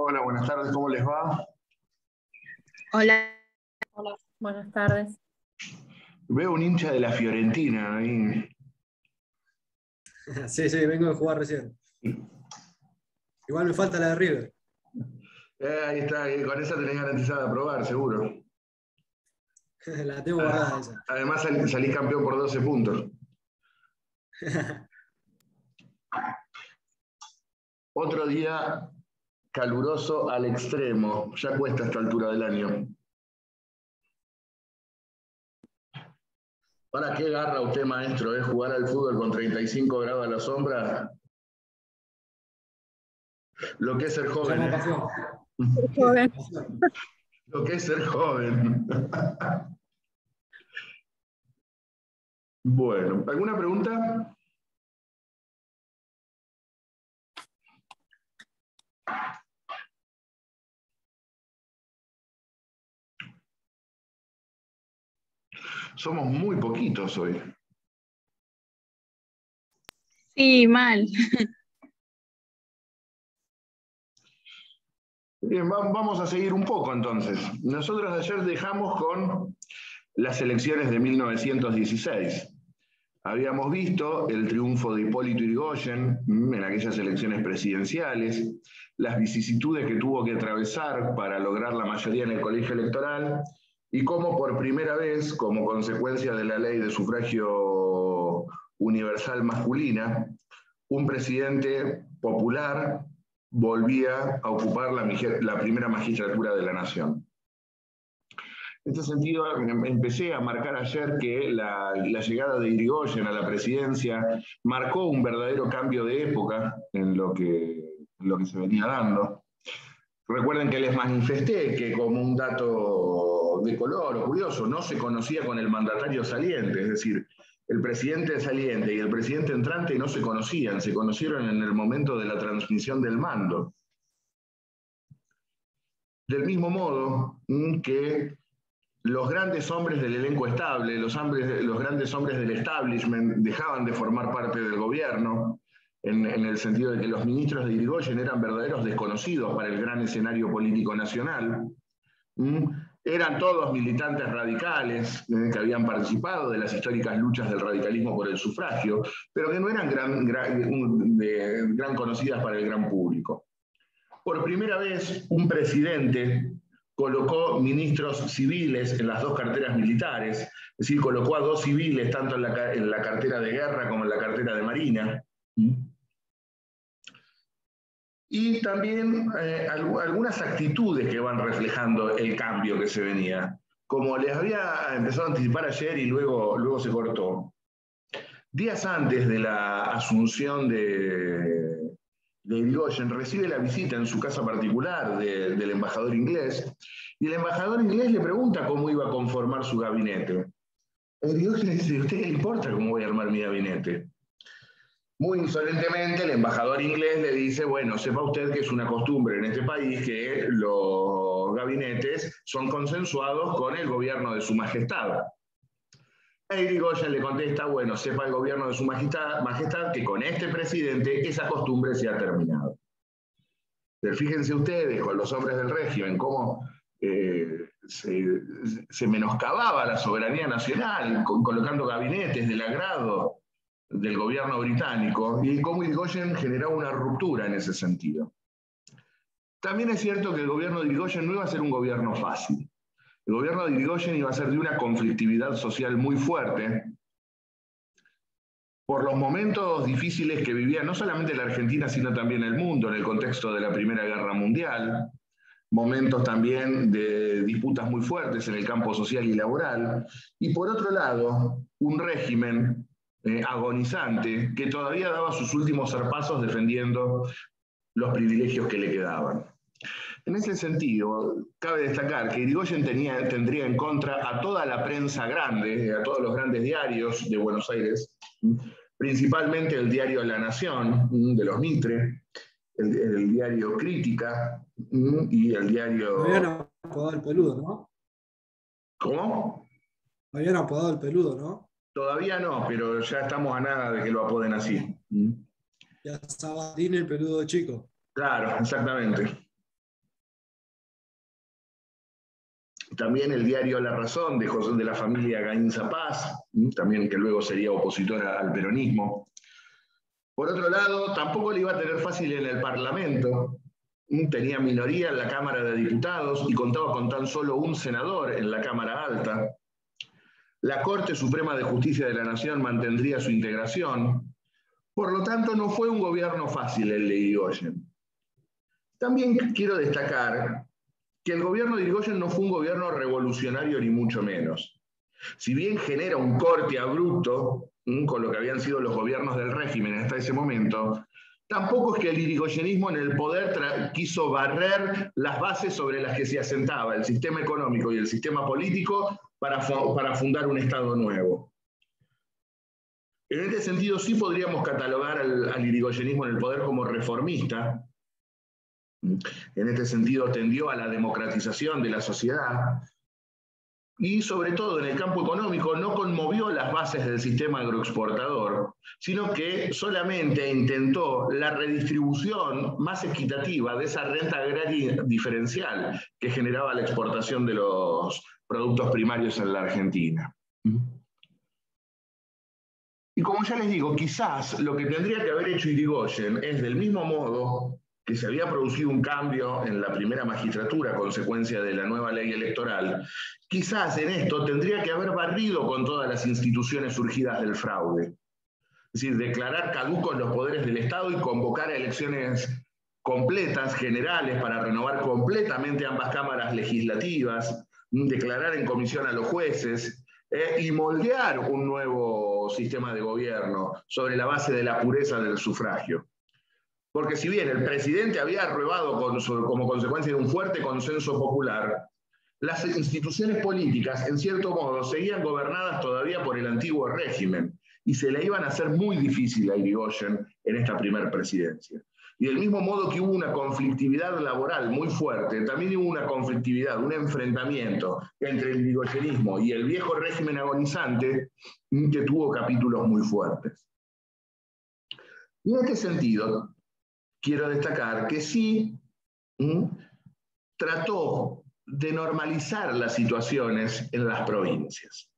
Hola, buenas tardes, ¿cómo les va? Hola. Hola, buenas tardes. Veo un hincha de la Fiorentina ahí. Sí, vengo de jugar recién. Igual me falta la de River. Ahí está, con esa tenés garantizada de probar, seguro. La tengo guardada esa. Además salís campeón por 12 puntos. Otro día caluroso al extremo. Ya cuesta a esta altura del año. ¿Para qué garra usted, maestro, jugar al fútbol con 35 grados a la sombra? Lo que es ser joven, ¿eh? Joven. Lo que es ser joven. Bueno, ¿alguna pregunta? Somos muy poquitos hoy. Sí, mal. Bien, vamos a seguir un poco entonces. Nosotros ayer dejamos con las elecciones de 1916. Habíamos visto el triunfo de Hipólito Yrigoyen en aquellas elecciones presidenciales, las vicisitudes que tuvo que atravesar para lograr la mayoría en el colegio electoral y cómo por primera vez, como consecuencia de la ley de sufragio universal masculina, un presidente popular volvía a ocupar la primera magistratura de la nación. En este sentido, empecé a marcar ayer que la llegada de Irigoyen a la presidencia marcó un verdadero cambio de época en lo que se venía dando. Recuerden que les manifesté que, como un dato de color o curioso, no se conocía con el mandatario saliente, es decir, el presidente saliente y el presidente entrante no se conocían, se conocieron en el momento de la transmisión del mando. Del mismo modo que los grandes hombres del elenco estable, los grandes hombres del establishment dejaban de formar parte del gobierno, en el sentido de que los ministros de Irigoyen eran verdaderos desconocidos para el gran escenario político nacional. Eran todos militantes radicales que habían participado de las históricas luchas del radicalismo por el sufragio, pero que no eran gran conocidas para el gran público. Por primera vez, un presidente colocó ministros civiles en las dos carteras militares, es decir, colocó a dos civiles tanto en la cartera de guerra como en la cartera de marina. Y también algunas actitudes que van reflejando el cambio que se venía. Como les había empezado a anticipar ayer y luego se cortó. Días antes de la asunción de Irigoyen, recibe la visita en su casa particular del embajador inglés, y el embajador inglés le pregunta cómo iba a conformar su gabinete. Irigoyen le dice: ¿a usted qué le importa cómo voy a armar mi gabinete? Muy insolentemente, el embajador inglés le dice: bueno, sepa usted que es una costumbre en este país que los gabinetes son consensuados con el gobierno de su majestad. E Irigoyen le contesta: bueno, sepa el gobierno de su majestad que con este presidente esa costumbre se ha terminado. Pero fíjense ustedes, con los hombres del régimen, cómo se menoscababa la soberanía nacional, colocando gabinetes del agrado del gobierno británico, y cómo Irigoyen generaba una ruptura en ese sentido. También es cierto que el gobierno de Irigoyen no iba a ser un gobierno fácil. El gobierno de Irigoyen iba a ser de una conflictividad social muy fuerte, por los momentos difíciles que vivía no solamente la Argentina, sino también el mundo en el contexto de la Primera Guerra Mundial, momentos también de disputas muy fuertes en el campo social y laboral, y por otro lado, un régimen agonizante que todavía daba sus últimos zarpazos defendiendo los privilegios que le quedaban. En ese sentido, cabe destacar que Irigoyen tendría en contra a toda la prensa grande, a todos los grandes diarios de Buenos Aires, principalmente el diario La Nación, de los Mitre, el diario Crítica y el diario... Me habían apodado el peludo, ¿no? ¿Cómo? Me habían apodado el peludo, ¿no? Todavía no, pero ya estamos a nada de que lo apoden así. Ya Sabatín el peludo chico. Claro, exactamente. también el diario La Razón de la familia Gainza Paz, también que luego sería opositora al peronismo. Por otro lado, tampoco le iba a tener fácil en el Parlamento. Tenía minoría en la Cámara de Diputados y contaba con tan solo un senador en la Cámara Alta. La Corte Suprema de Justicia de la Nación mantendría su integración. Por lo tanto, no fue un gobierno fácil el de Irigoyen. También quiero destacar que el gobierno de Irigoyen no fue un gobierno revolucionario ni mucho menos. Si bien genera un corte abrupto con lo que habían sido los gobiernos del régimen hasta ese momento, tampoco es que el irigoyenismo en el poder quiso barrer las bases sobre las que se asentaba el sistema económico y el sistema político para fundar un Estado nuevo. En este sentido, sí podríamos catalogar al irigoyenismo en el poder como reformista. En este sentido, tendió a la democratización de la sociedad y, sobre todo, en el campo económico, no conmovió las bases del sistema agroexportador, sino que solamente intentó la redistribución más equitativa de esa renta agraria diferencial que generaba la exportación de los productos primarios en la Argentina. Y como ya les digo, quizás lo que tendría que haber hecho Irigoyen es, del mismo modo que se había producido un cambio en la primera magistratura a consecuencia de la nueva ley electoral, quizás en esto tendría que haber barrido con todas las instituciones surgidas del fraude. Es decir, declarar caducos los poderes del Estado y convocar a elecciones completas, generales, para renovar completamente ambas cámaras legislativas, declarar en comisión a los jueces, y moldear un nuevo sistema de gobierno sobre la base de la pureza del sufragio. Porque si bien el presidente había arrobado como consecuencia de un fuerte consenso popular, las instituciones políticas, en cierto modo, seguían gobernadas todavía por el antiguo régimen y se le iban a hacer muy difícil a Irigoyen en esta primera presidencia. Y del mismo modo que hubo una conflictividad laboral muy fuerte, también hubo una conflictividad, un enfrentamiento entre el irigoyenismo y el viejo régimen agonizante que tuvo capítulos muy fuertes. Y en este sentido, quiero destacar que sí trató de normalizar las situaciones en las provincias.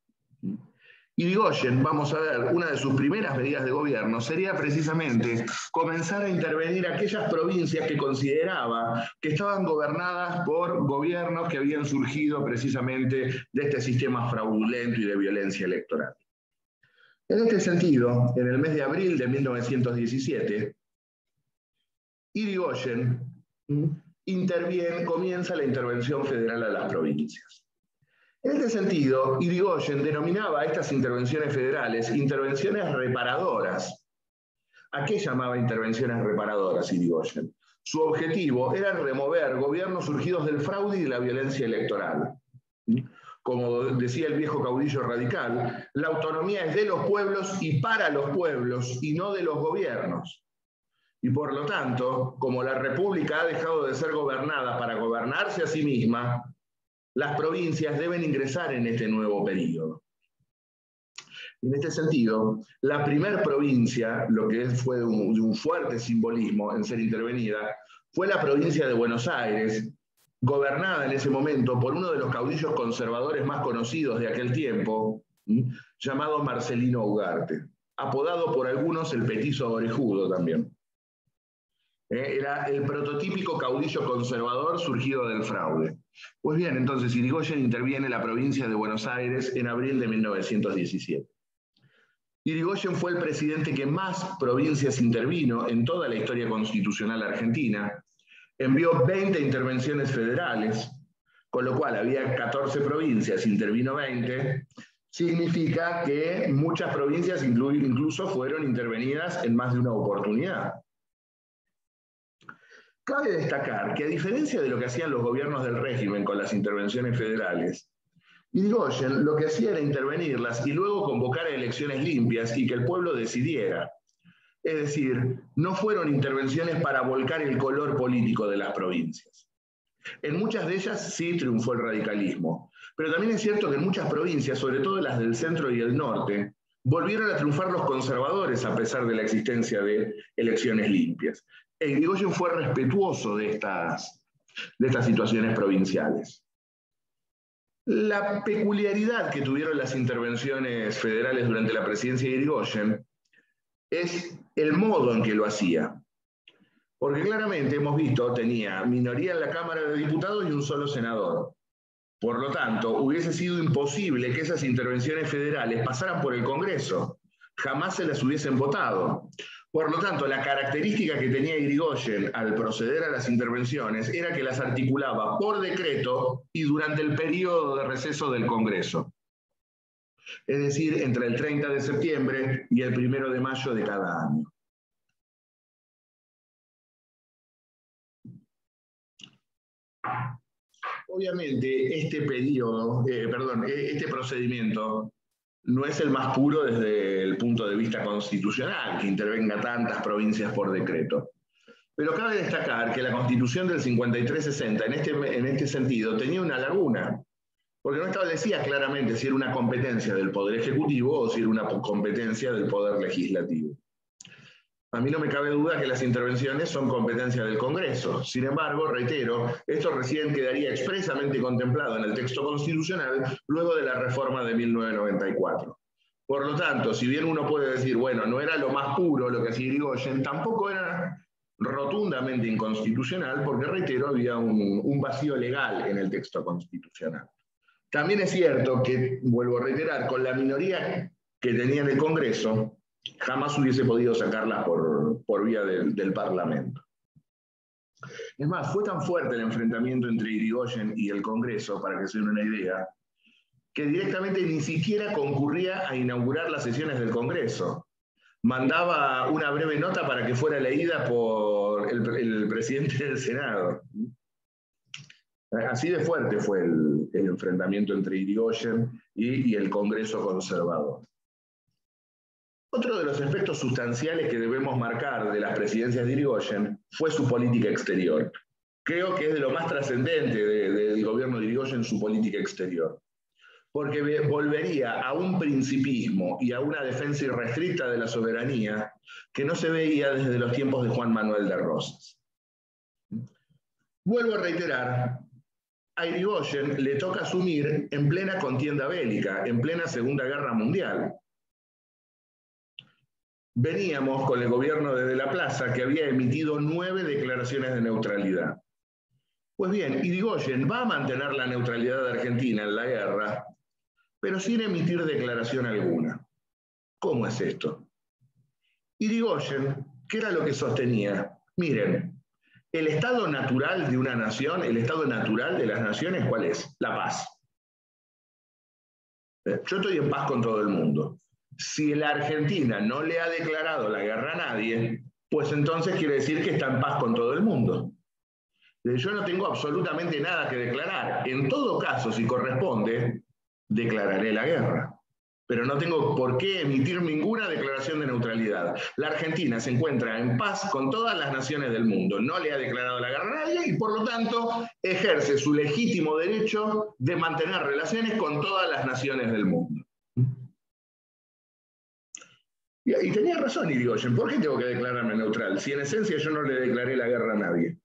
Irigoyen, vamos a ver, una de sus primeras medidas de gobierno sería precisamente comenzar a intervenir aquellas provincias que consideraba que estaban gobernadas por gobiernos que habían surgido precisamente de este sistema fraudulento y de violencia electoral. En este sentido, en el mes de abril de 1917, Irigoyen comienza la intervención federal a las provincias. En este sentido, Irigoyen denominaba a estas intervenciones federales intervenciones reparadoras. ¿A qué llamaba intervenciones reparadoras Irigoyen? Su objetivo era remover gobiernos surgidos del fraude y de la violencia electoral. Como decía el viejo caudillo radical, la autonomía es de los pueblos y para los pueblos y no de los gobiernos. Y por lo tanto, como la República ha dejado de ser gobernada para gobernarse a sí misma, las provincias deben ingresar en este nuevo periodo. En este sentido, la primera provincia, lo que fue de un fuerte simbolismo en ser intervenida, fue la provincia de Buenos Aires, gobernada en ese momento por uno de los caudillos conservadores más conocidos de aquel tiempo, llamado Marcelino Ugarte, apodado por algunos el Petizo Orejudo también. Era el prototípico caudillo conservador surgido del fraude. Pues bien, entonces Irigoyen interviene en la provincia de Buenos Aires en abril de 1917. Irigoyen fue el presidente que más provincias intervino en toda la historia constitucional argentina. Envió 20 intervenciones federales, con lo cual había 14 provincias, intervino 20. Significa que muchas provincias incluso fueron intervenidas en más de una oportunidad. Cabe destacar que, a diferencia de lo que hacían los gobiernos del régimen con las intervenciones federales, Irigoyen lo que hacía era intervenirlas y luego convocar a elecciones limpias y que el pueblo decidiera. Es decir, no fueron intervenciones para volcar el color político de las provincias. En muchas de ellas sí triunfó el radicalismo, pero también es cierto que en muchas provincias, sobre todo las del centro y el norte, volvieron a triunfar los conservadores a pesar de la existencia de elecciones limpias. Irigoyen fue respetuoso de estas situaciones provinciales. La peculiaridad que tuvieron las intervenciones federales durante la presidencia de Irigoyen es el modo en que lo hacía. Porque claramente hemos visto, tenía minoría en la Cámara de Diputados y un solo senador. Por lo tanto, hubiese sido imposible que esas intervenciones federales pasaran por el Congreso. Jamás se las hubiesen votado. Por lo tanto, la característica que tenía Irigoyen al proceder a las intervenciones era que las articulaba por decreto y durante el periodo de receso del Congreso. Es decir, entre el 30 de septiembre y el 1 de mayo de cada año. Obviamente, este procedimiento no es el más puro desde el punto de vista constitucional, que intervenga tantas provincias por decreto. Pero cabe destacar que la Constitución del 53-60 en este sentido tenía una laguna, porque no establecía claramente si era una competencia del Poder Ejecutivo o si era una competencia del Poder Legislativo. A mí no me cabe duda que las intervenciones son competencia del Congreso. Sin embargo, reitero, esto recién quedaría expresamente contemplado en el texto constitucional luego de la reforma de 1994. Por lo tanto, si bien uno puede decir, bueno, no era lo más puro lo que hacía Irigoyen, tampoco era rotundamente inconstitucional, porque, reitero, había un vacío legal en el texto constitucional. También es cierto que, vuelvo a reiterar, con la minoría que tenía en el Congreso, jamás hubiese podido sacarlas por vía del Parlamento. Es más, fue tan fuerte el enfrentamiento entre Irigoyen y el Congreso, para que se den una idea, que directamente ni siquiera concurría a inaugurar las sesiones del Congreso. Mandaba una breve nota para que fuera leída por el presidente del Senado. Así de fuerte fue el enfrentamiento entre Irigoyen y el Congreso conservador. Otro de los aspectos sustanciales que debemos marcar de las presidencias de Irigoyen fue su política exterior. Creo que es de lo más trascendente del gobierno de Irigoyen su política exterior, porque volvería a un principismo y a una defensa irrestricta de la soberanía que no se veía desde los tiempos de Juan Manuel de Rosas. Vuelvo a reiterar, a Irigoyen le toca asumir en plena contienda bélica, en plena Segunda Guerra Mundial. Veníamos con el gobierno de De la Plaza, que había emitido 9 declaraciones de neutralidad. Pues bien, Irigoyen va a mantener la neutralidad de Argentina en la guerra, pero sin emitir declaración alguna. ¿Cómo es esto? Irigoyen, ¿qué era lo que sostenía? Miren, el estado natural de una nación, el estado natural de las naciones, ¿cuál es? La paz. Yo estoy en paz con todo el mundo. Si la Argentina no le ha declarado la guerra a nadie, pues entonces quiere decir que está en paz con todo el mundo. Yo no tengo absolutamente nada que declarar. En todo caso, si corresponde, declararé la guerra. Pero no tengo por qué emitir ninguna declaración de neutralidad. La Argentina se encuentra en paz con todas las naciones del mundo. No le ha declarado la guerra a nadie y, por lo tanto, ejerce su legítimo derecho de mantener relaciones con todas las naciones del mundo. Y tenía razón Irigoyen, ¿por qué tengo que declararme neutral? Si en esencia yo no le declaré la guerra a nadie.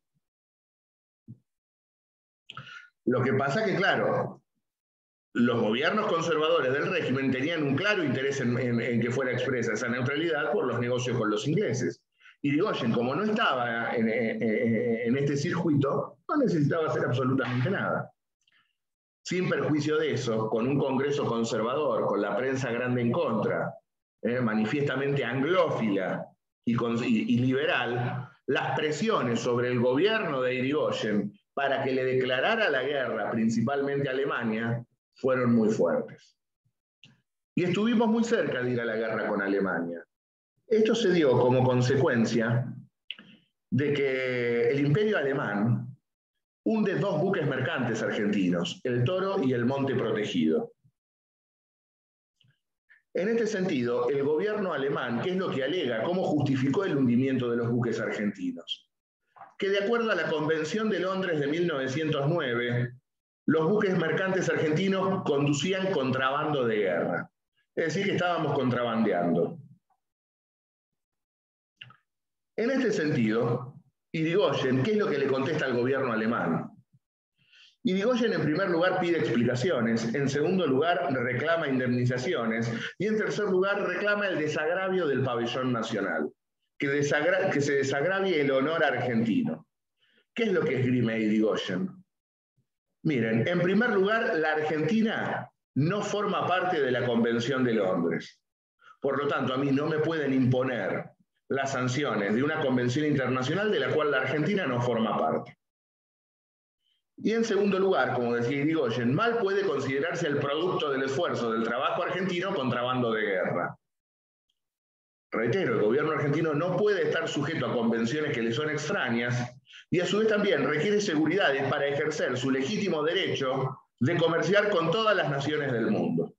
Lo que pasa que, claro, los gobiernos conservadores del régimen tenían un claro interés en que fuera expresa esa neutralidad por los negocios con los ingleses. Irigoyen, como no estaba en este circuito, no necesitaba hacer absolutamente nada. Sin perjuicio de eso, con un Congreso conservador, con la prensa grande en contra, manifiestamente anglófila y liberal, las presiones sobre el gobierno de Irigoyen para que le declarara la guerra, principalmente a Alemania, fueron muy fuertes. Y estuvimos muy cerca de ir a la guerra con Alemania. Esto se dio como consecuencia de que el Imperio Alemán hunde 2 buques mercantes argentinos, el Toro y el Monte Protegido. En este sentido, el gobierno alemán, ¿qué es lo que alega? ¿Cómo justificó el hundimiento de los buques argentinos? Que de acuerdo a la Convención de Londres de 1909, los buques mercantes argentinos conducían contrabando de guerra. Es decir, que estábamos contrabandeando. En este sentido, Irigoyen, ¿qué es lo que le contesta al gobierno alemán? Irigoyen en primer lugar pide explicaciones, en segundo lugar reclama indemnizaciones y en tercer lugar reclama el desagravio del pabellón nacional, que se desagravie el honor argentino. ¿Qué es lo que esgrime Irigoyen? Miren, en primer lugar, la Argentina no forma parte de la Convención de Londres. Por lo tanto, a mí no me pueden imponer las sanciones de una convención internacional de la cual la Argentina no forma parte. Y en segundo lugar, como decía Irigoyen, mal puede considerarse el producto del esfuerzo del trabajo argentino contrabando de guerra. Reitero, el gobierno argentino no puede estar sujeto a convenciones que le son extrañas y a su vez también requiere seguridades para ejercer su legítimo derecho de comerciar con todas las naciones del mundo.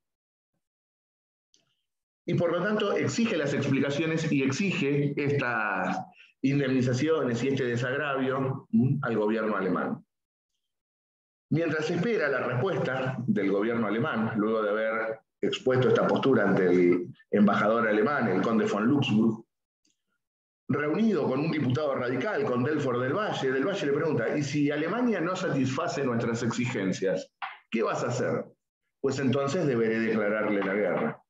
Y por lo tanto exige las explicaciones y exige estas indemnizaciones y este desagravio al gobierno alemán. Mientras se espera la respuesta del gobierno alemán, luego de haber expuesto esta postura ante el embajador alemán, el conde von Luxemburg, reunido con un diputado radical, con Delfort del Valle le pregunta, ¿y si Alemania no satisface nuestras exigencias, qué vas a hacer? Pues entonces deberé declararle la guerra.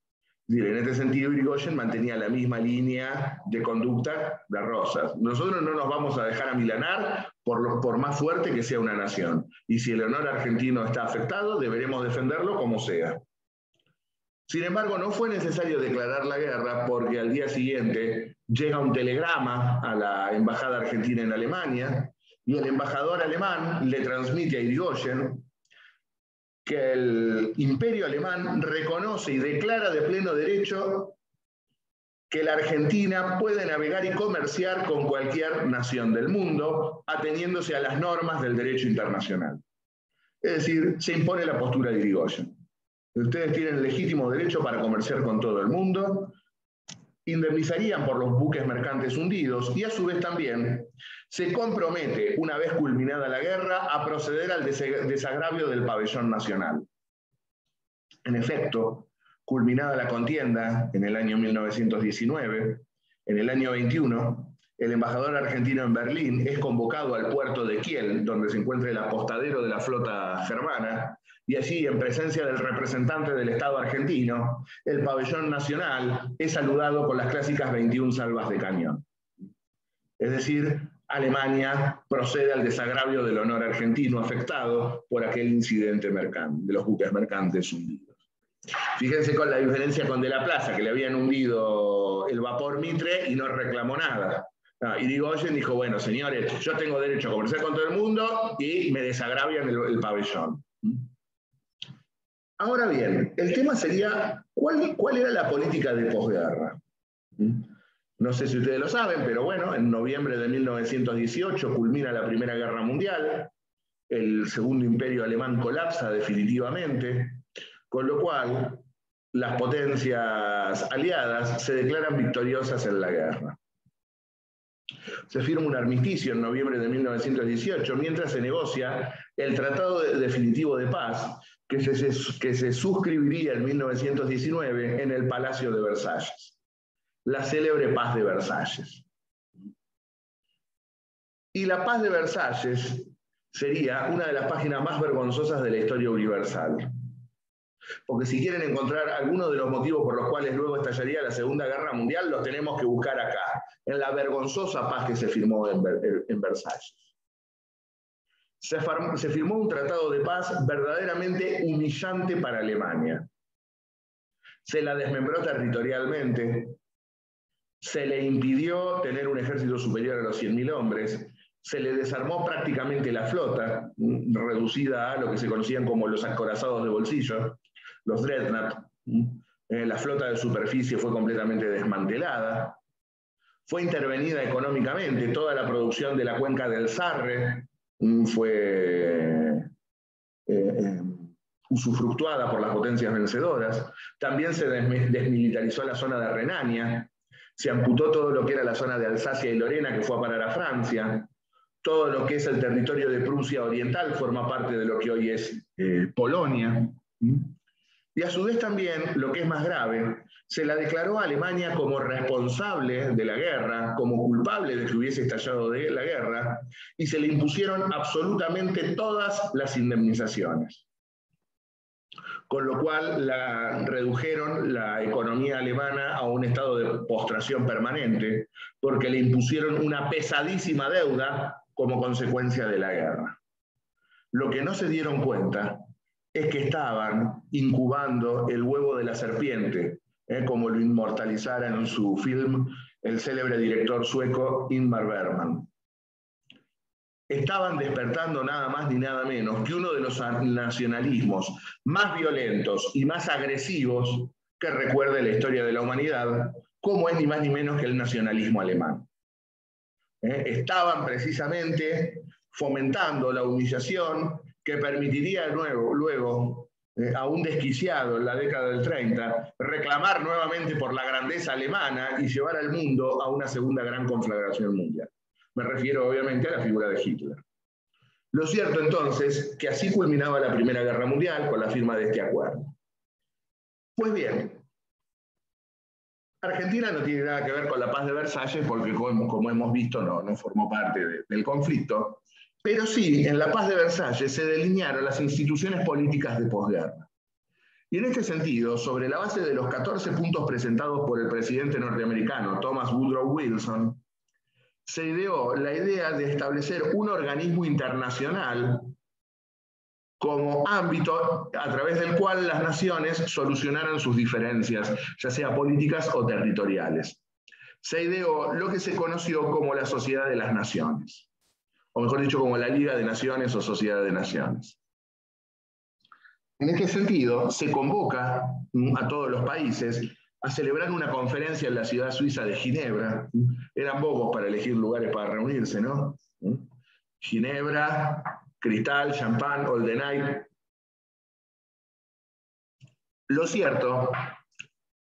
En este sentido, Irigoyen mantenía la misma línea de conducta de Rosas. Nosotros no nos vamos a dejar amilanar por más fuerte que sea una nación. Y si el honor argentino está afectado, deberemos defenderlo como sea. Sin embargo, no fue necesario declarar la guerra porque al día siguiente llega un telegrama a la embajada argentina en Alemania y el embajador alemán le transmite a Irigoyen que el imperio alemán reconoce y declara de pleno derecho que la Argentina puede navegar y comerciar con cualquier nación del mundo, ateniéndose a las normas del derecho internacional. Es decir, se impone la postura de Irigoyen. Ustedes tienen legítimo derecho para comerciar con todo el mundo, indemnizarían por los buques mercantes hundidos y a su vez también se compromete, una vez culminada la guerra, a proceder al desagravio del pabellón nacional. En efecto, culminada la contienda en el año 1919, en el año 21, el embajador argentino en Berlín es convocado al puerto de Kiel, donde se encuentra el apostadero de la flota germana, y allí, en presencia del representante del Estado argentino, el pabellón nacional es saludado con las clásicas 21 salvas de cañón. Es decir, Alemania procede al desagravio del honor argentino afectado por aquel incidente mercante, de los buques mercantes hundidos. Fíjense con la diferencia con De la Plaza, que le habían hundido el vapor Mitre y no reclamó nada. Irigoyen dijo, bueno, señores, yo tengo derecho a comerciar con todo el mundo y me desagravian el pabellón. Ahora bien, el tema sería, ¿cuál era la política de posguerra? No sé si ustedes lo saben, pero bueno, en noviembre de 1918 culmina la Primera Guerra Mundial, el Segundo Imperio Alemán colapsa definitivamente, con lo cual las potencias aliadas se declaran victoriosas en la guerra. Se firma un armisticio en noviembre de 1918, mientras se negocia el Tratado Definitivo de Paz, que se suscribiría en 1919 en el Palacio de Versalles. La célebre Paz de Versalles. Y la Paz de Versalles sería una de las páginas más vergonzosas de la historia universal. Porque si quieren encontrar algunos de los motivos por los cuales luego estallaría la Segunda Guerra Mundial, los tenemos que buscar acá, en la vergonzosa paz que se firmó en Versalles. Se firmó un tratado de paz verdaderamente humillante para Alemania. Se la desmembró territorialmente, se le impidió tener un ejército superior a los 100.000 hombres, se le desarmó prácticamente la flota, reducida a lo que se conocían como los acorazados de bolsillo, los Dreadnought. La flota de superficie fue completamente desmantelada. Fue intervenida económicamente, toda la producción de la cuenca del Sarre fue usufructuada por las potencias vencedoras. También se desmilitarizó la zona de Renania, se amputó todo lo que era la zona de Alsacia y Lorena, que fue a parar a Francia. Todo lo que es el territorio de Prusia Oriental forma parte de lo que hoy es Polonia. Y a su vez también, lo que es más grave, se la declaró a Alemania como responsable de la guerra, como culpable de que hubiese estallado la guerra, y se le impusieron absolutamente todas las indemnizaciones. Con lo cual redujeron la economía alemana a un estado de postración permanente, porque le impusieron una pesadísima deuda como consecuencia de la guerra. Lo que no se dieron cuenta es que estaban incubando el huevo de la serpiente, como lo inmortalizara en su film el célebre director sueco Ingmar Bergman. Estaban despertando nada más ni nada menos que uno de los nacionalismos más violentos y más agresivos que recuerde la historia de la humanidad, como es ni más ni menos que el nacionalismo alemán. Estaban precisamente fomentando la humillación que permitiría luego a un desquiciado en la década del 30 reclamar nuevamente por la grandeza alemana y llevar al mundo a una segunda gran conflagración mundial. Me refiero obviamente a la figura de Hitler. Lo cierto entonces que así culminaba la Primera Guerra Mundial con la firma de este acuerdo. Pues bien, Argentina no tiene nada que ver con la paz de Versalles porque, como hemos visto, no formó parte del conflicto, pero sí, en la paz de Versalles se delinearon las instituciones políticas de posguerra. Y en este sentido, sobre la base de los 14 puntos presentados por el presidente norteamericano Thomas Woodrow Wilson, se ideó la idea de establecer un organismo internacional como ámbito a través del cual las naciones solucionaran sus diferencias, ya sea políticas o territoriales. Se ideó lo que se conoció como la Sociedad de las Naciones, o mejor dicho, como la Liga de Naciones o Sociedad de Naciones. En este sentido, se convoca a todos los países a celebrar una conferencia en la ciudad suiza de Ginebra. Eran bobos para elegir lugares para reunirse, ¿no? Ginebra, Cristal, Champán, All the Night. Lo cierto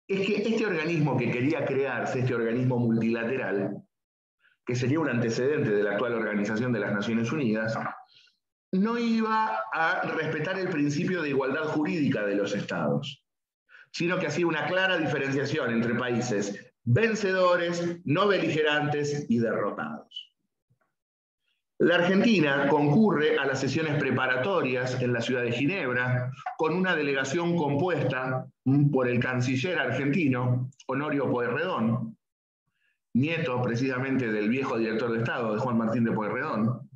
es que este organismo que quería crearse, este organismo multilateral, que sería un antecedente de la actual Organización de las Naciones Unidas, no iba a respetar el principio de igualdad jurídica de los estados, sino que hacía una clara diferenciación entre países vencedores, no beligerantes y derrotados. La Argentina concurre a las sesiones preparatorias en la ciudad de Ginebra con una delegación compuesta por el canciller argentino, Honorio Pueyrredón, nieto precisamente del viejo director de Estado, de Juan Martín de Pueyrredón,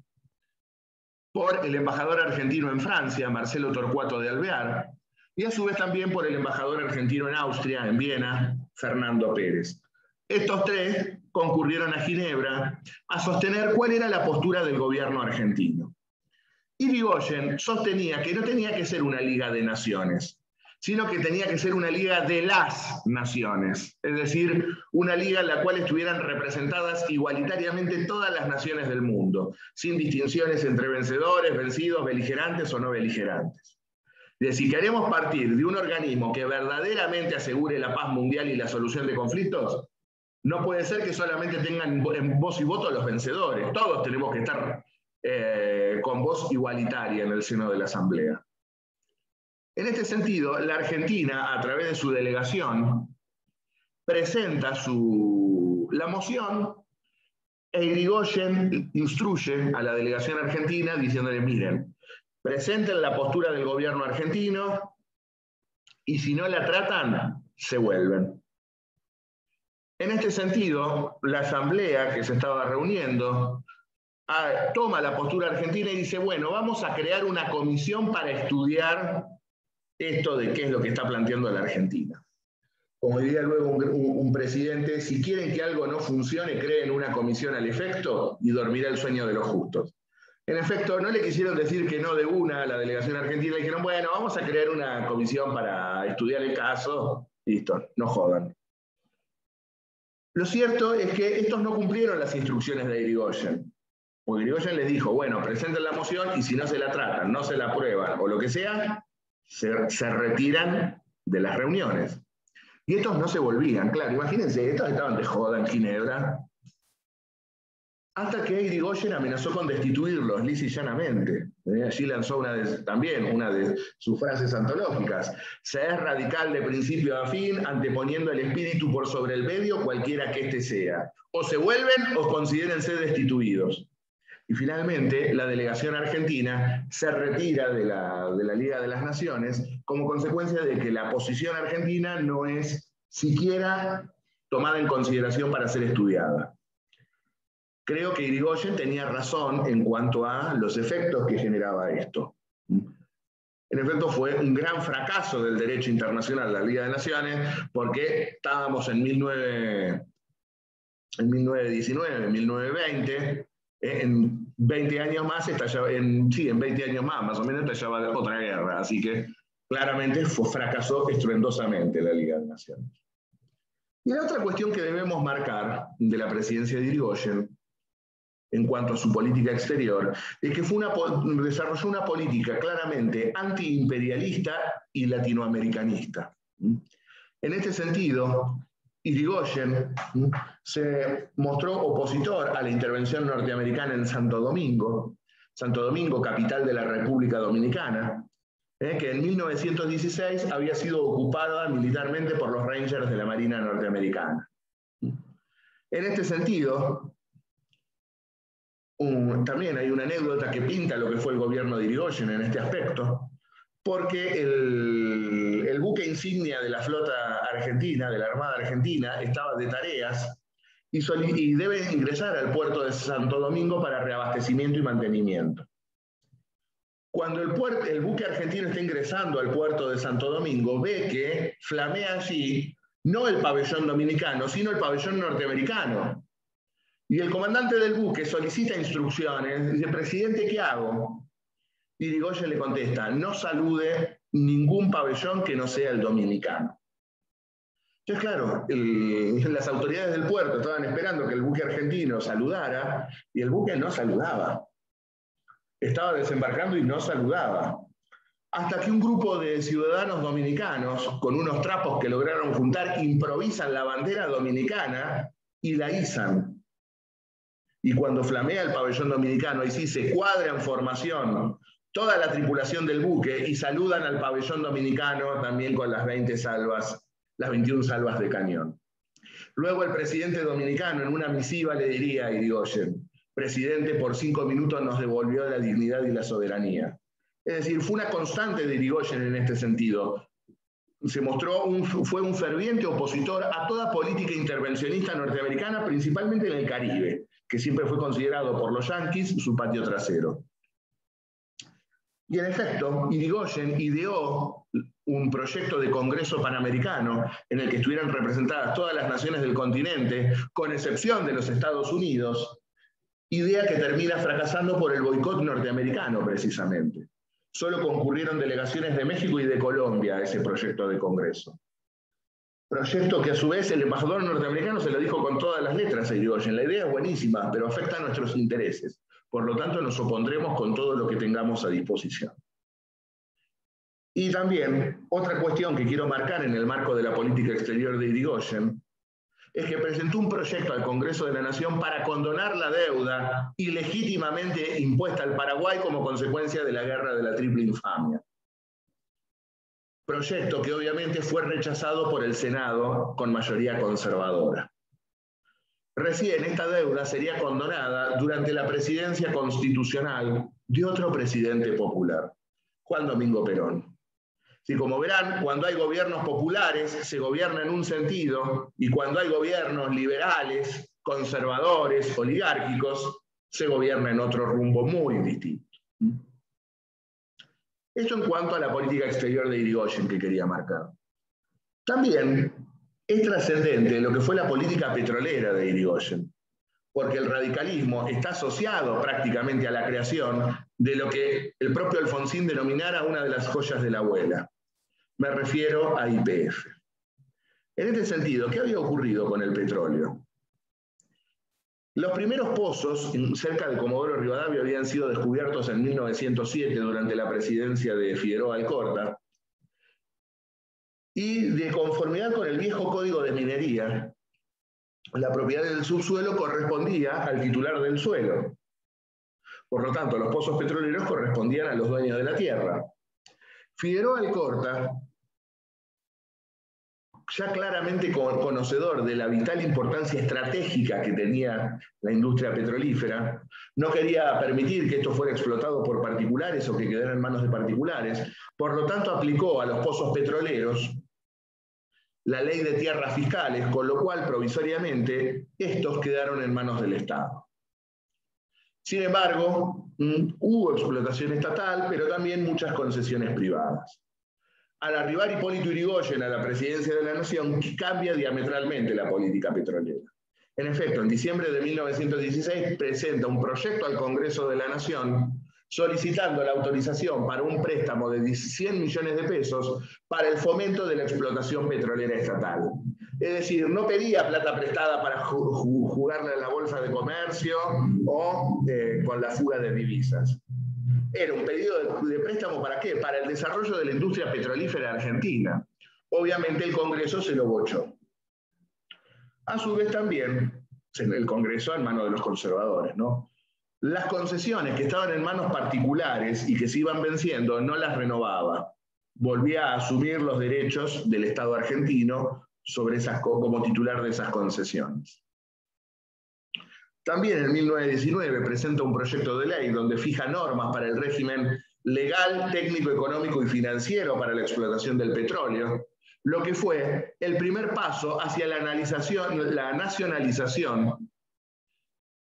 por el embajador argentino en Francia, Marcelo Torcuato de Alvear, y a su vez también por el embajador argentino en Austria, en Viena, Fernando Pérez. Estos tres concurrieron a Ginebra a sostener cuál era la postura del gobierno argentino. Irigoyen sostenía que no tenía que ser una liga de naciones, sino que tenía que ser una liga de las naciones, es decir, una liga en la cual estuvieran representadas igualitariamente todas las naciones del mundo, sin distinciones entre vencedores, vencidos, beligerantes o no beligerantes. Si queremos partir de un organismo que verdaderamente asegure la paz mundial y la solución de conflictos, no puede ser que solamente tengan en voz y voto los vencedores. Todos tenemos que estar con voz igualitaria en el seno de la Asamblea. En este sentido, la Argentina, a través de su delegación, presenta la moción e Irigoyen instruye a la delegación argentina diciéndole, miren, presenten la postura del gobierno argentino y si no la tratan, se vuelven. En este sentido, la asamblea que se estaba reuniendo toma la postura argentina y dice, bueno, vamos a crear una comisión para estudiar esto de qué es lo que está planteando la Argentina. Como diría luego un presidente, si quieren que algo no funcione, creen una comisión al efecto y dormirá el sueño de los justos. En efecto, no le quisieron decir que no de una a la delegación argentina, le dijeron, bueno, vamos a crear una comisión para estudiar el caso, listo, no jodan. Lo cierto es que estos no cumplieron las instrucciones de Irigoyen, porque Irigoyen les dijo, bueno, presenten la moción y si no se la tratan, no se la aprueban o lo que sea, se retiran de las reuniones. Y estos no se volvían, claro, imagínense, estos estaban de joda en Ginebra. hasta que Irigoyen amenazó con destituirlos, lisa y llanamente. Allí lanzó también una de sus frases antológicas: se es radical de principio a fin, anteponiendo el espíritu por sobre el medio, cualquiera que éste sea. O se vuelven o considérense destituidos. Y finalmente, la delegación argentina se retira de la Liga de las Naciones como consecuencia de que la posición argentina no es siquiera tomada en consideración para ser estudiada. Creo que Irigoyen tenía razón en cuanto a los efectos que generaba esto. En efecto, fue un gran fracaso del derecho internacional, la Liga de Naciones, porque estábamos en 1919, 1920, en 20 años más estallaba, en 20 años más o menos estallaba otra guerra, así que claramente fracasó estruendosamente la Liga de Naciones. Y la otra cuestión que debemos marcar de la presidencia de Irigoyen en cuanto a su política exterior, es que desarrolló una política claramente antiimperialista y latinoamericanista. En este sentido, Irigoyen se mostró opositor a la intervención norteamericana en Santo Domingo, capital de la República Dominicana, que en 1916 había sido ocupada militarmente por los Rangers de la Marina norteamericana. En este sentido, también hay una anécdota que pinta lo que fue el gobierno de Irigoyen en este aspecto, porque el buque insignia de la flota argentina, de la Armada Argentina, estaba de tareas y debe ingresar al puerto de Santo Domingo para reabastecimiento y mantenimiento. Cuando el buque argentino está ingresando al puerto de Santo Domingo, ve que flamea allí no el pabellón dominicano, sino el pabellón norteamericano. Y el comandante del buque solicita instrucciones, dice: presidente, ¿qué hago? Y Irigoyen le contesta: no salude ningún pabellón que no sea el dominicano. Entonces, claro, las autoridades del puerto estaban esperando que el buque argentino saludara, y el buque no saludaba. Estaba desembarcando y no saludaba. Hasta que un grupo de ciudadanos dominicanos, con unos trapos que lograron juntar, improvisan la bandera dominicana y la izan. Y cuando flamea el pabellón dominicano, ahí sí se cuadra en formación toda la tripulación del buque y saludan al pabellón dominicano también con las 21 salvas de cañón. Luego el presidente dominicano en una misiva le diría a Irigoyen: presidente, por 5 minutos nos devolvió la dignidad y la soberanía. Es decir, fue una constante de Irigoyen en este sentido. Fue un ferviente opositor a toda política intervencionista norteamericana, principalmente en el Caribe, que siempre fue considerado por los yanquis su patio trasero. Y en efecto, Irigoyen ideó un proyecto de Congreso Panamericano en el que estuvieran representadas todas las naciones del continente, con excepción de los Estados Unidos, idea que termina fracasando por el boicot norteamericano, precisamente. Solo concurrieron delegaciones de México y de Colombia a ese proyecto de Congreso. Proyecto que a su vez el embajador norteamericano se lo dijo con todas las letras a Irigoyen: la idea es buenísima, pero afecta a nuestros intereses. Por lo tanto, nos opondremos con todo lo que tengamos a disposición. Y también, otra cuestión que quiero marcar en el marco de la política exterior de Irigoyen, es que presentó un proyecto al Congreso de la Nación para condonar la deuda ilegítimamente impuesta al Paraguay como consecuencia de la guerra de la Triple Infamia. Proyecto que obviamente fue rechazado por el Senado con mayoría conservadora. Recién esta deuda sería condonada durante la presidencia constitucional de otro presidente popular, Juan Domingo Perón. Y como verán, cuando hay gobiernos populares se gobierna en un sentido, y cuando hay gobiernos liberales, conservadores, oligárquicos, se gobierna en otro rumbo muy distinto. Esto en cuanto a la política exterior de Irigoyen que quería marcar. También es trascendente lo que fue la política petrolera de Irigoyen, porque el radicalismo está asociado prácticamente a la creación de lo que el propio Alfonsín denominara una de las joyas de la abuela. Me refiero a YPF. En este sentido, ¿qué había ocurrido con el petróleo? Los primeros pozos cerca de Comodoro Rivadavia habían sido descubiertos en 1907 durante la presidencia de Figueroa Alcorta, y de conformidad con el viejo código de minería, la propiedad del subsuelo correspondía al titular del suelo. Por lo tanto, los pozos petroleros correspondían a los dueños de la tierra. Figueroa Alcorta, ya claramente conocedor de la vital importancia estratégica que tenía la industria petrolífera, no quería permitir que esto fuera explotado por particulares o que quedara en manos de particulares. Por lo tanto, aplicó a los pozos petroleros la ley de tierras fiscales, con lo cual provisoriamente estos quedaron en manos del Estado. Sin embargo, hubo explotación estatal, pero también muchas concesiones privadas. Al arribar Hipólito Yrigoyen a la presidencia de la Nación, cambia diametralmente la política petrolera. En efecto, en diciembre de 1916 presenta un proyecto al Congreso de la Nación solicitando la autorización para un préstamo de 100 millones de pesos para el fomento de la explotación petrolera estatal. Es decir, no pedía plata prestada para jugarle a la bolsa de comercio o con la fuga de divisas. Era un pedido de préstamo ¿para qué? Para el desarrollo de la industria petrolífera argentina. Obviamente el Congreso se lo bochó. A su vez también, el Congreso en manos de los conservadores, ¿no? Las concesiones que estaban en manos particulares y que se iban venciendo no las renovaba. Volvía a asumir los derechos del Estado argentino sobre como titular de esas concesiones. También en 1919 presenta un proyecto de ley donde fija normas para el régimen legal, técnico, económico y financiero para la explotación del petróleo, lo que fue el primer paso hacia la nacionalización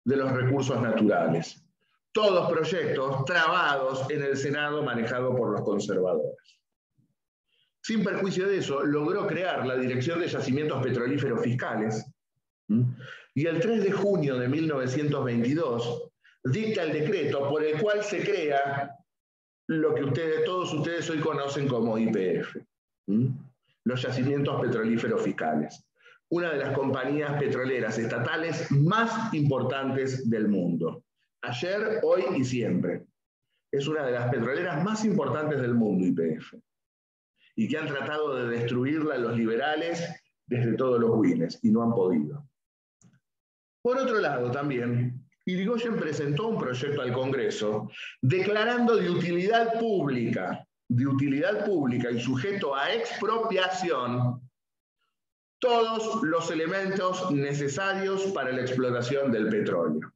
de los recursos naturales. Todos proyectos trabados en el Senado manejado por los conservadores. Sin perjuicio de eso, logró crear la Dirección de Yacimientos Petrolíferos Fiscales, y el 3 de junio de 1922 dicta el decreto por el cual se crea lo que todos ustedes hoy conocen como YPF, los Yacimientos Petrolíferos Fiscales, una de las compañías petroleras estatales más importantes del mundo. Ayer, hoy y siempre. Es una de las petroleras más importantes del mundo, YPF, y que han tratado de destruirla los liberales desde todos los wines, y no han podido. Por otro lado, también, Yrigoyen presentó un proyecto al Congreso declarando de utilidad pública y sujeto a expropiación todos los elementos necesarios para la explotación del petróleo.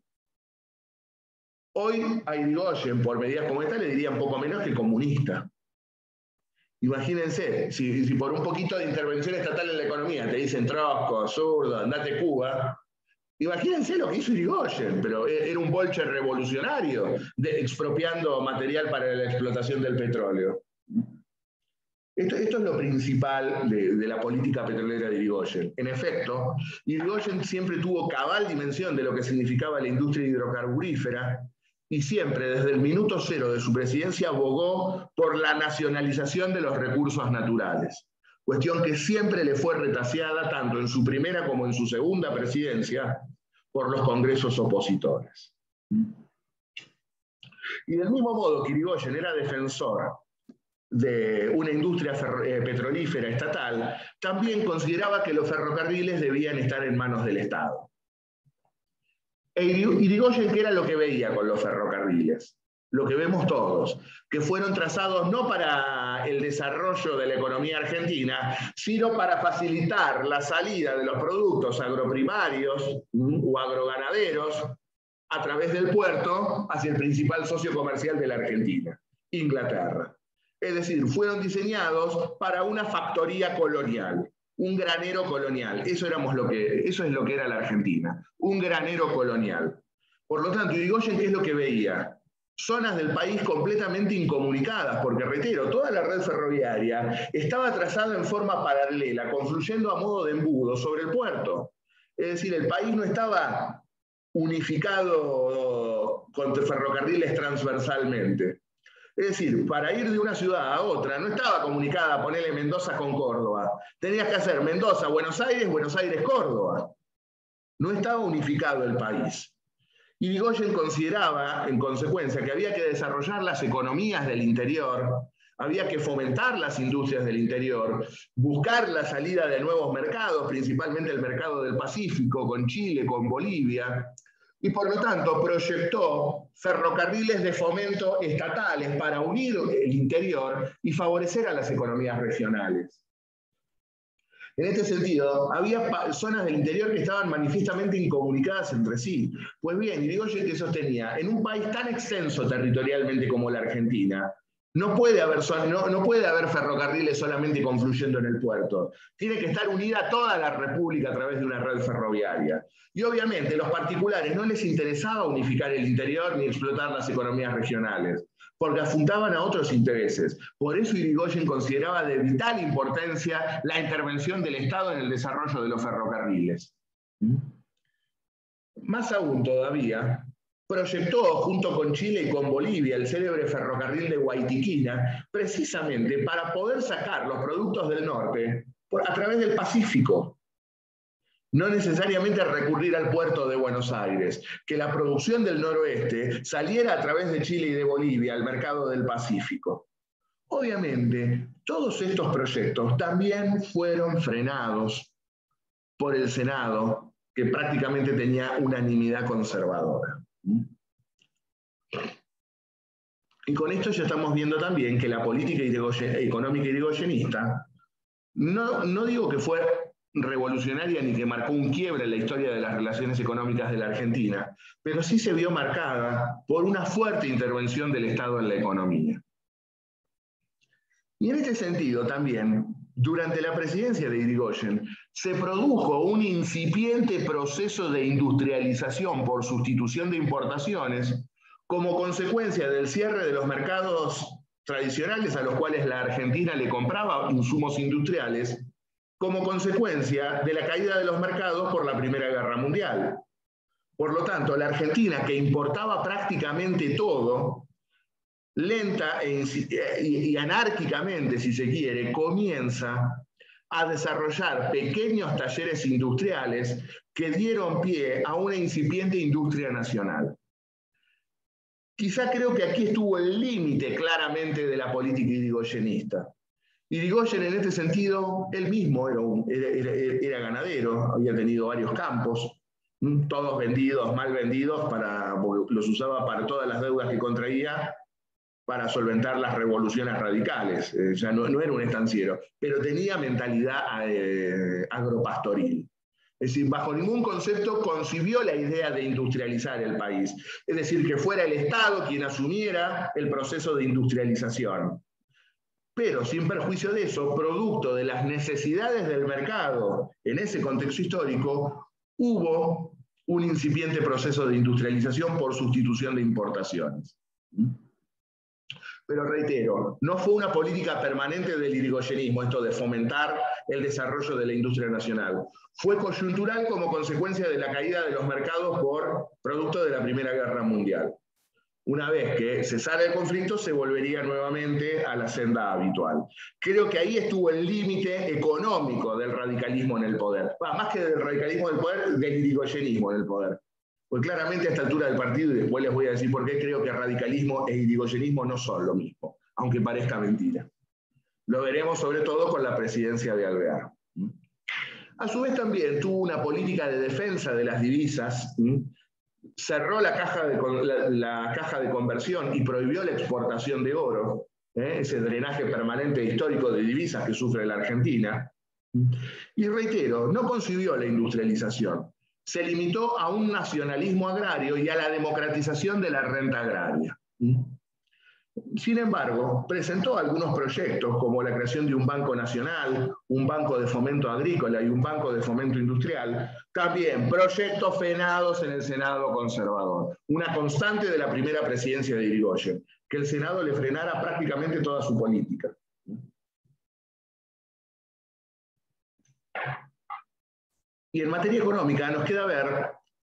Hoy a Yrigoyen, por medidas como esta, le dirían poco menos que comunista. Imagínense, si por un poquito de intervención estatal en la economía te dicen trosco, zurdo, andate Cuba, imagínense lo que hizo Yrigoyen, pero era un bolche revolucionario, expropiando material para la explotación del petróleo. Esto es lo principal de la política petrolera de Yrigoyen. En efecto, Yrigoyen siempre tuvo cabal dimensión de lo que significaba la industria hidrocarburífera y siempre, desde el minuto cero de su presidencia, abogó por la nacionalización de los recursos naturales. Cuestión que siempre le fue retaseada, tanto en su primera como en su segunda presidencia, por los congresos opositores. Y del mismo modo que Yrigoyen era defensor de una industria petrolífera estatal, también consideraba que los ferrocarriles debían estar en manos del Estado. Yrigoyen, ¿qué era lo que veía con los ferrocarriles? Lo que vemos todos, que fueron trazados no para el desarrollo de la economía argentina, sino para facilitar la salida de los productos agroprimarios o agroganaderos a través del puerto hacia el principal socio comercial de la Argentina, Inglaterra. Es decir, fueron diseñados para una factoría colonial, un granero colonial. Eso es lo que era la Argentina, un granero colonial. Por lo tanto, Yrigoyen, ¿qué es lo que veía? Zonas del país completamente incomunicadas, porque, reitero, toda la red ferroviaria estaba trazada en forma paralela, confluyendo a modo de embudo sobre el puerto. Es decir, el país no estaba unificado con ferrocarriles transversalmente. Es decir, para ir de una ciudad a otra, no estaba comunicada, ponerle Mendoza con Córdoba. Tenías que hacer Mendoza, Buenos Aires, Córdoba. No estaba unificado el país. Yrigoyen consideraba, en consecuencia, que había que desarrollar las economías del interior Había que fomentar las industrias del interior, buscar la salida de nuevos mercados, principalmente el mercado del Pacífico, con Chile, con Bolivia, y por lo tanto proyectó ferrocarriles de fomento estatales para unir el interior y favorecer a las economías regionales. En este sentido, había zonas del interior que estaban manifiestamente incomunicadas entre sí. Pues bien, Irigoyen que sostenía, en un país tan extenso territorialmente como la Argentina, no puede haber ferrocarriles solamente confluyendo en el puerto. Tiene que estar unida toda la República a través de una red ferroviaria. Y obviamente a los particulares no les interesaba unificar el interior ni explotar las economías regionales, porque apuntaban a otros intereses. Por eso Irigoyen consideraba de vital importancia la intervención del Estado en el desarrollo de los ferrocarriles. Más aún todavía, proyectó junto con Chile y con Bolivia el célebre ferrocarril de Guaitiquina, precisamente para poder sacar los productos del norte a través del Pacífico. No necesariamente recurrir al puerto de Buenos Aires, que la producción del noroeste saliera a través de Chile y de Bolivia al mercado del Pacífico. Obviamente, todos estos proyectos también fueron frenados por el Senado, que prácticamente tenía unanimidad conservadora. Y con esto ya estamos viendo también que la política económica irigoyenista, no digo que fue revolucionaria ni que marcó un quiebre en la historia de las relaciones económicas de la Argentina, pero sí se vio marcada por una fuerte intervención del Estado en la economía. Y en este sentido también, durante la presidencia de Irigoyen, se produjo un incipiente proceso de industrialización por sustitución de importaciones como consecuencia del cierre de los mercados tradicionales a los cuales la Argentina le compraba insumos industriales, como consecuencia de la caída de los mercados por la Primera Guerra Mundial. Por lo tanto, la Argentina, que importaba prácticamente todo, lenta y anárquicamente, si se quiere, comienza a desarrollar pequeños talleres industriales que dieron pie a una incipiente industria nacional. Quizá creo que aquí estuvo el límite claramente de la política irigoyenista. Irigoyen en este sentido, él mismo era ganadero, había tenido varios campos, todos vendidos, mal vendidos, los usaba para todas las deudas que contraía para solventar las revoluciones radicales. Ya no era un estanciero, pero tenía mentalidad agropastoril. Es decir, bajo ningún concepto concibió la idea de industrializar el país. Es decir, que fuera el Estado quien asumiera el proceso de industrialización. Pero sin perjuicio de eso, producto de las necesidades del mercado en ese contexto histórico, hubo un incipiente proceso de industrialización por sustitución de importaciones. Pero reitero, no fue una política permanente del irigoyenismo esto de fomentar el desarrollo de la industria nacional. Fue coyuntural como consecuencia de la caída de los mercados por producto de la Primera Guerra Mundial. Una vez que cesara el conflicto, se volvería nuevamente a la senda habitual. Creo que ahí estuvo el límite económico del radicalismo en el poder. Más que del radicalismo en el poder, del irigoyenismo en el poder. Pues claramente a esta altura del partido, y después les voy a decir por qué creo que radicalismo e irigoyenismo no son lo mismo, aunque parezca mentira. Lo veremos sobre todo con la presidencia de Alvear. A su vez también tuvo una política de defensa de las divisas, cerró la caja de conversión y prohibió la exportación de oro, ese drenaje permanente histórico de divisas que sufre la Argentina. Y reitero, no concibió la industrialización. Se limitó a un nacionalismo agrario y a la democratización de la renta agraria. Sin embargo, presentó algunos proyectos como la creación de un banco nacional, un banco de fomento agrícola y un banco de fomento industrial, también proyectos frenados en el Senado conservador. Una constante de la primera presidencia de Irigoyen, que el Senado le frenara prácticamente toda su política. Y en materia económica nos queda ver